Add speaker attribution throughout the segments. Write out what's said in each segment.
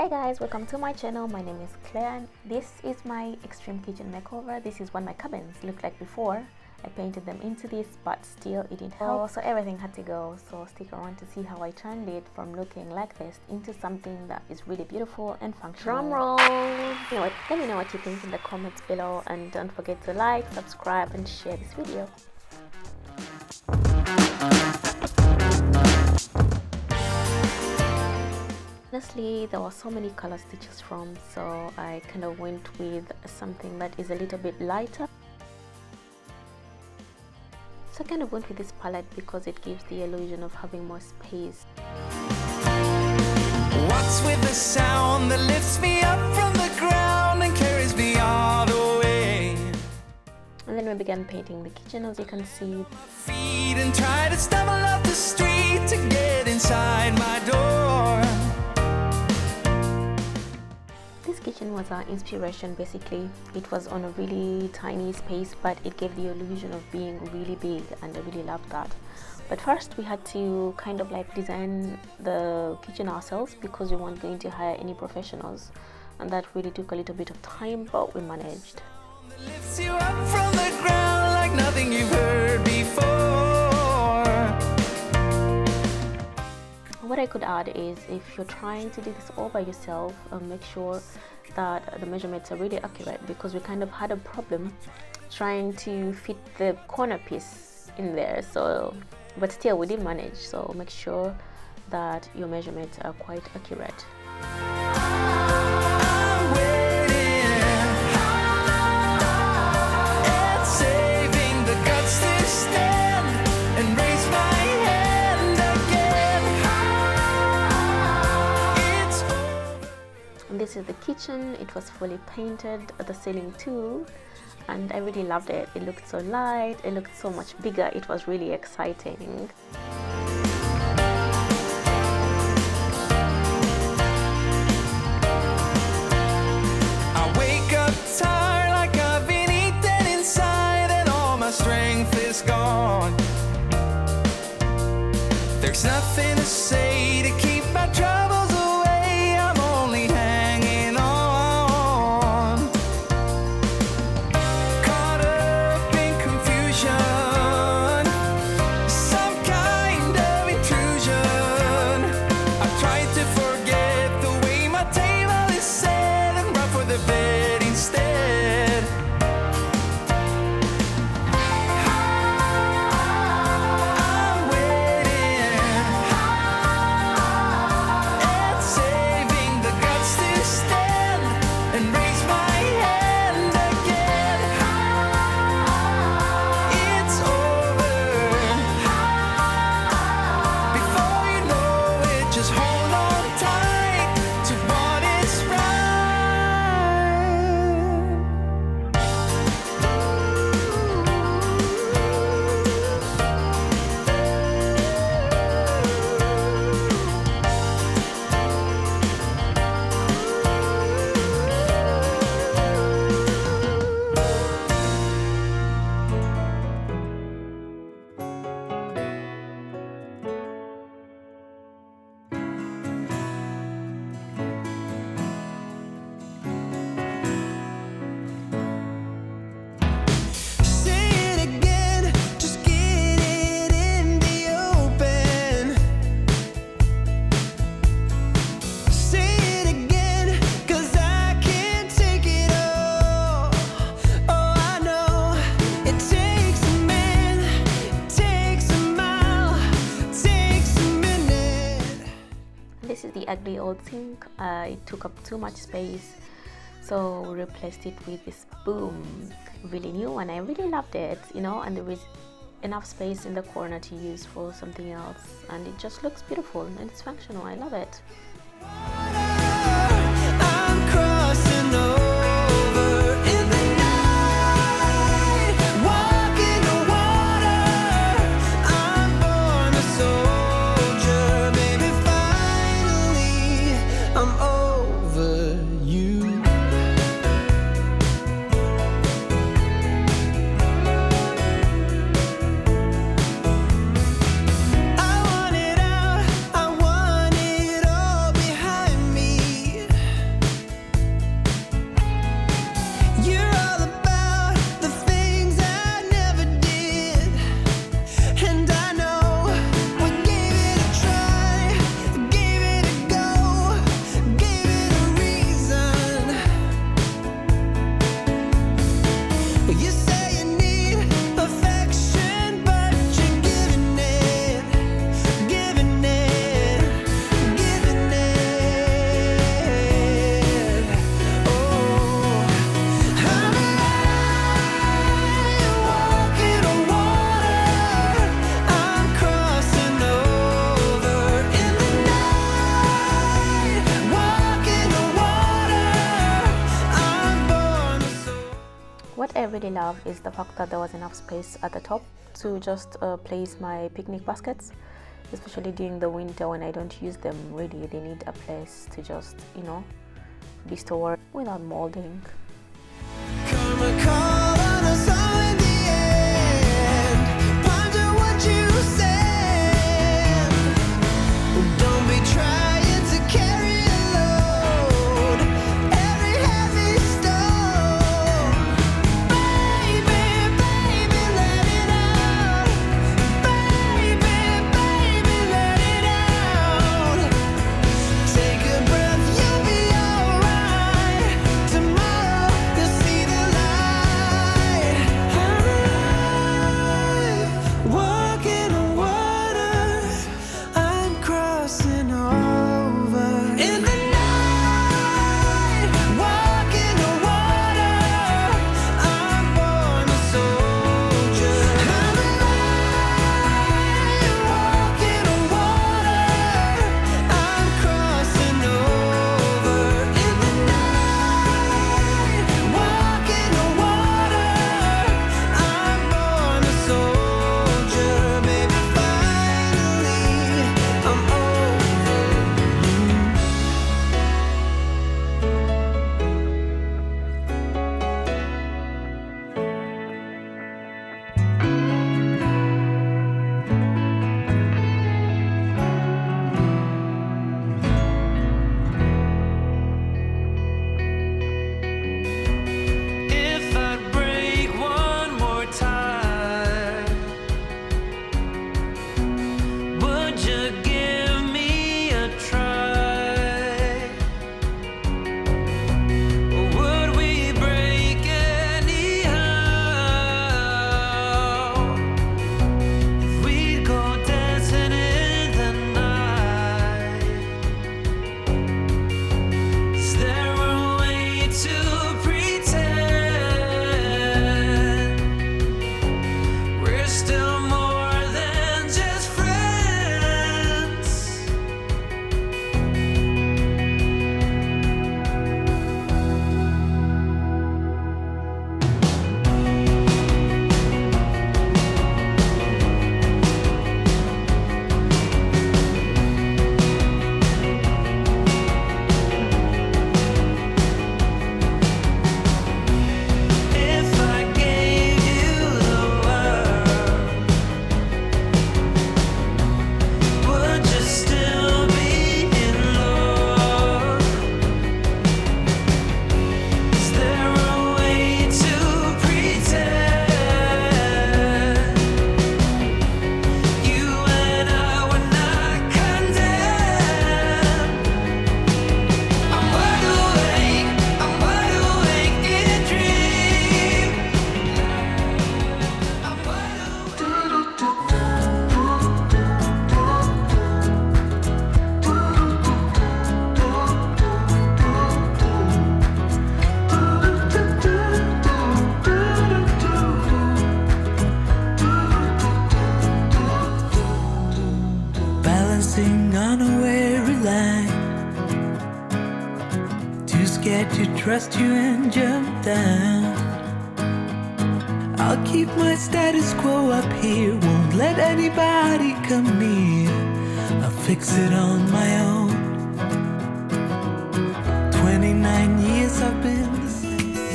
Speaker 1: Hi guys, welcome to my channel. My name is Claire and this is my extreme kitchen makeover. This is what my cabins looked like before. I painted them into this, but still it didn't help, so everything had to go. So stick around to see how I turned it from looking like this into something that is really beautiful and functional. Drum roll! You know what, let me know what you think in the comments below, and don't forget to like, subscribe and share this video. Honestly, there were so many colors to choose from, so I kind of went with something that is a little bit lighter. So I kind of went with this palette because it gives the illusion of having more space.
Speaker 2: What's with the sound that lifts me up from the ground and carries me all the way?
Speaker 1: And then we began painting the kitchen, as you can see.
Speaker 2: Feet and try to stumble up the street to get inside my door.
Speaker 1: This kitchen was our inspiration. Basically, it was on a really tiny space, but it gave the illusion of being really big, and I really loved that. But first we had to kind of like design the kitchen ourselves because we weren't going to hire any professionals, and that really took a little bit of time, but we managed.
Speaker 2: Lifts you up from the ground like nothing you've heard before.
Speaker 1: What I could add is, if you're trying to do this all by yourself, make sure that the measurements are really accurate, because we kind of had a problem trying to fit the corner piece in there. So, but still we did manage, so make sure that your measurements are quite accurate. This is the kitchen. It was fully painted, the ceiling too, and I really loved it. It looked so light, it looked so much bigger. It was really exciting.
Speaker 2: I wake up tired like I've been eaten inside and all my strength is gone. There's nothing to say to keep my troubles away. I'm only hanging on, caught up in confusion, some kind of intrusion. I've tried to forget the way my table is set and run for the bed instead. I'm waiting and saving the guts to stand and raise my hand again. It's over. Before you know it, just hold on tight to what is right. Say it again, just get it in the open. Say it again, 'cause I can't take it all. Oh, I know it takes a man, it takes a mile, it takes a minute.
Speaker 1: This is the ugly old sink. It took up too much space, so we replaced it with this boom, really new, and I really loved it, you know, and there was enough space in the corner to use for something else, and it just looks beautiful and it's functional. I love it.
Speaker 2: I'm crossing over in the night, walking the water. I'm born a soldier, baby. Finally, I'm over you. I want it out, I want it all behind me.
Speaker 1: really love is the fact that there was enough space at the top to just place my picnic baskets, especially during the winter when I don't use them. Really, they need a place to just, you know, be stored without molding.
Speaker 2: Karma call on us all in the end. Ponder what you said. Don't be trying to carry a load. Every heavy stone. Baby, baby, let it out. Baby, baby, let it out. Take a breath, you'll be alright. Tomorrow you'll see the light. I'm walking on water. I'm crossing over in the night. Walking on water. I'm born a soldier. I'm alive. Walking on water. I'm crossing over in the night. Walking on water. I'm born a soldier. Maybe finally I'm over If I'd break one more time, would you give me a try? Or would we break anyhow? If we'd go dancing in the night, is there a way to pretend we're still more than just friends? If I gave you the world, would you still be in love? Is there a way to pretend you and I were not condemned? I'm wide awake in dream. I'm wide balancing on a weary line. Too scared to trust you and jump down. I'll keep my status quo up here. Won't let anybody come near. I'll fix it on my own. 29 years I've been the same.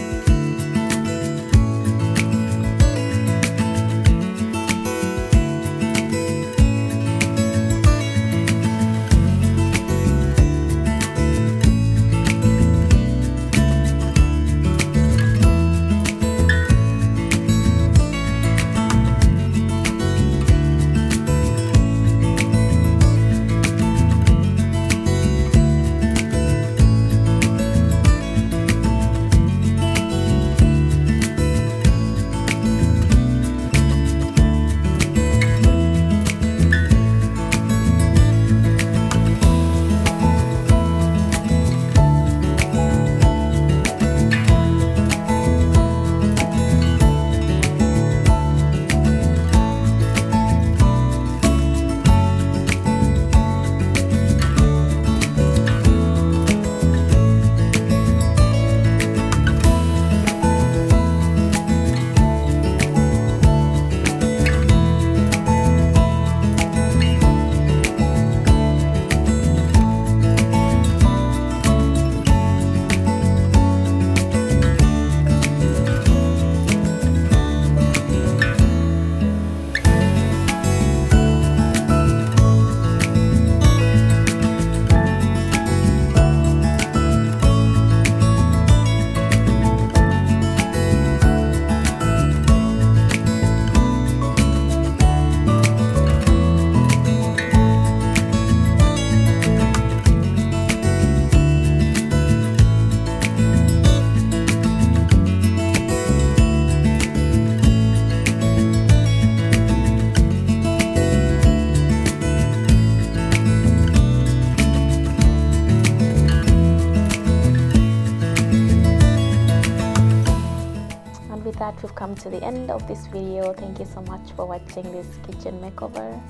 Speaker 1: that, we've come to the end of this video. Thank you so much for watching this kitchen makeover,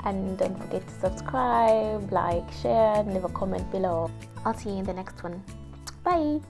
Speaker 1: and don't forget to subscribe, like, share, and leave a comment below. I'll see you in the next one. Bye.